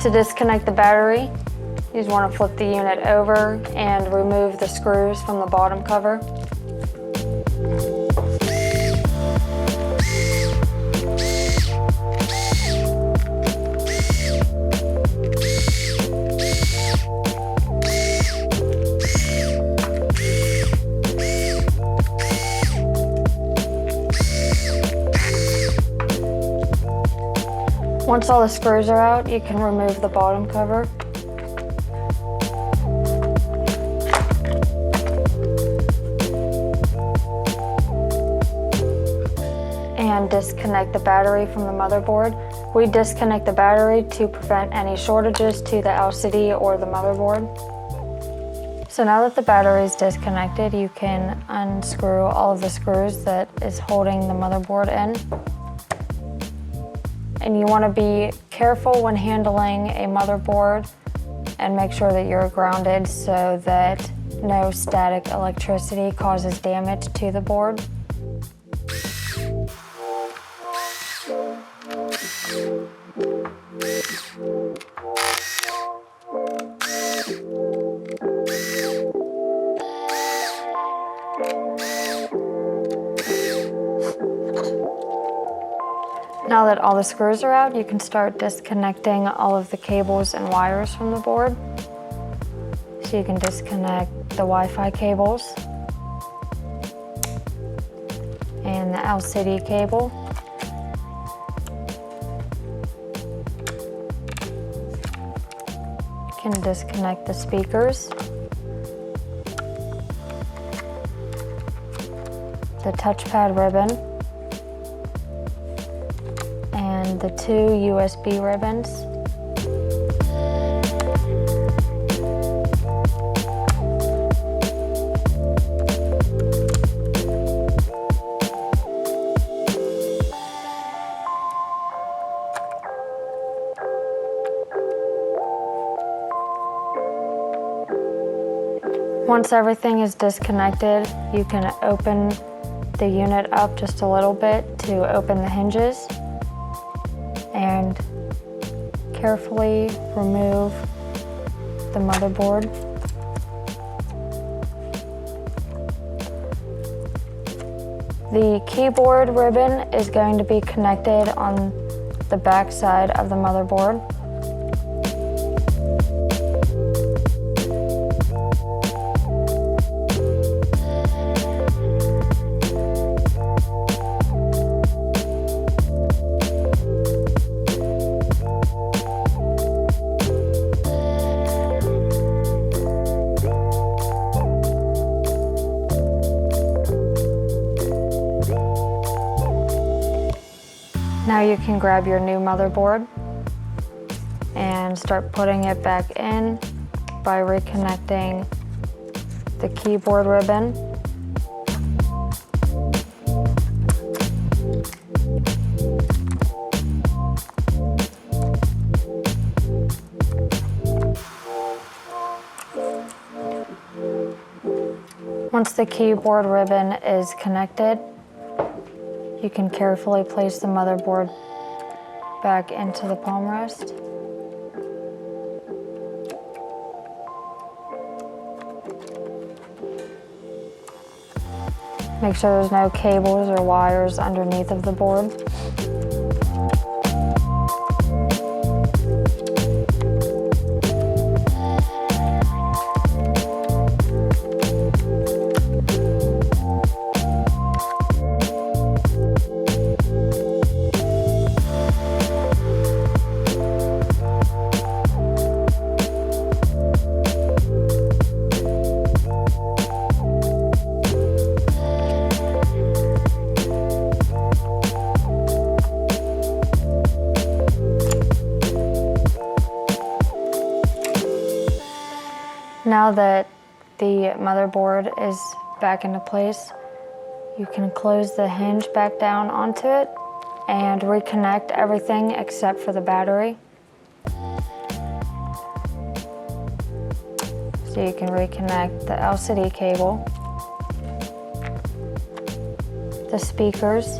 To disconnect the battery, you just want to flip the unit over and remove the screws from the bottom cover. Once all the screws are out, you can remove the bottom cover. And disconnect the battery from the motherboard. We disconnect the battery to prevent any shortages to the LCD or the motherboard. So now that the battery is disconnected, you can unscrew all of the screws that is holding the motherboard in. And you want to be careful when handling a motherboard and make sure that you're grounded so that no static electricity causes damage to the board. Now that all the screws are out, you can start disconnecting all of the cables and wires from the board. So you can disconnect the Wi-Fi cables and the LCD cable. You can disconnect the speakers, the touchpad ribbon, and the two USB ribbons. Once everything is disconnected, you can open the unit up just a little bit to open the hinges and carefully remove the motherboard. The keyboard ribbon is going to be connected on the back side of the motherboard. Now you can grab your new motherboard and start putting it back in by reconnecting the keyboard ribbon. Once the keyboard ribbon is connected, you can carefully place the motherboard back into the palm rest. Make sure there's no cables or wires underneath of the board. Now that the motherboard is back into place, you can close the hinge back down onto it and reconnect everything except for the battery. So you can reconnect the LCD cable, the speakers,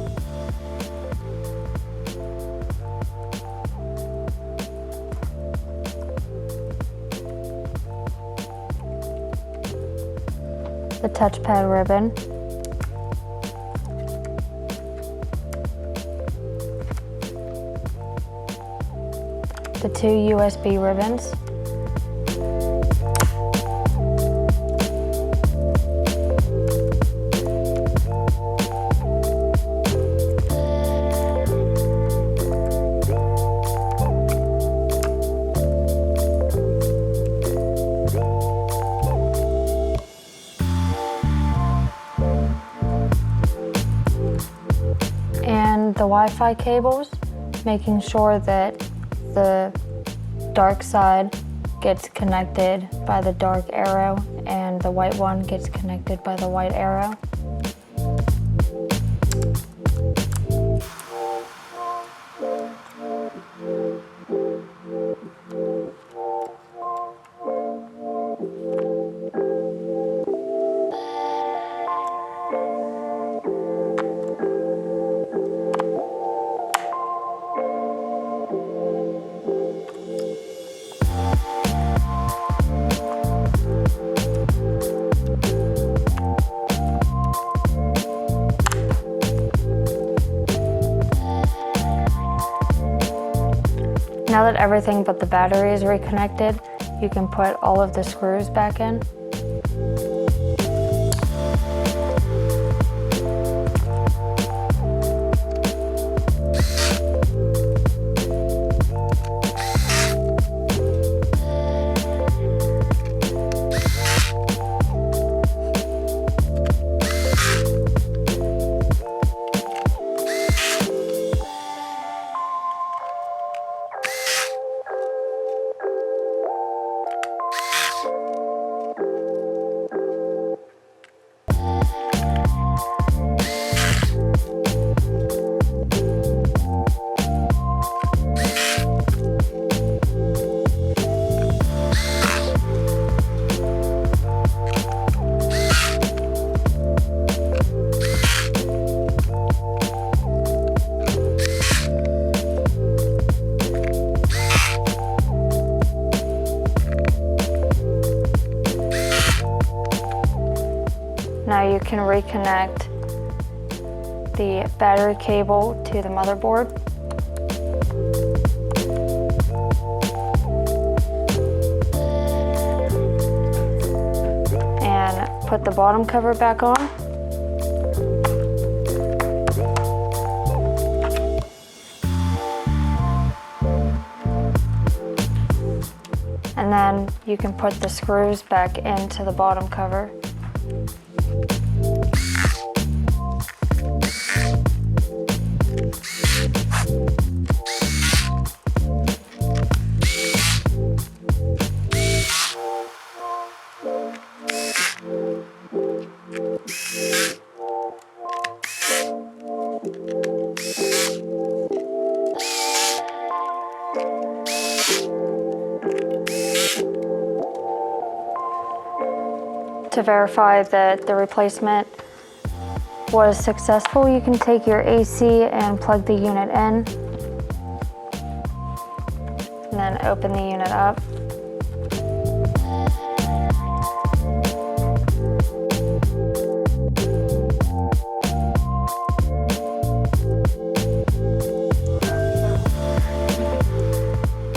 the touchpad ribbon, the 2 USB ribbons, and the Wi-Fi cables, making sure that the dark side gets connected by the dark arrow and the white one gets connected by the white arrow. Now that everything but the battery is reconnected, you can put all of the screws back in. Now you can reconnect the battery cable to the motherboard. And put the bottom cover back on. And then you can put the screws back into the bottom cover. To verify that the replacement was successful, you can take your AC and plug the unit in, and then open the unit up.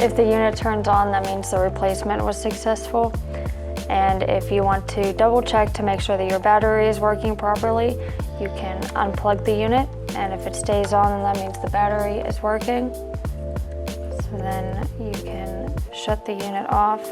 If the unit turns on, that means the replacement was successful. And if you want to double check to make sure that your battery is working properly, you can unplug the unit, and if it stays on, then that means the battery is working. So then you can shut the unit off.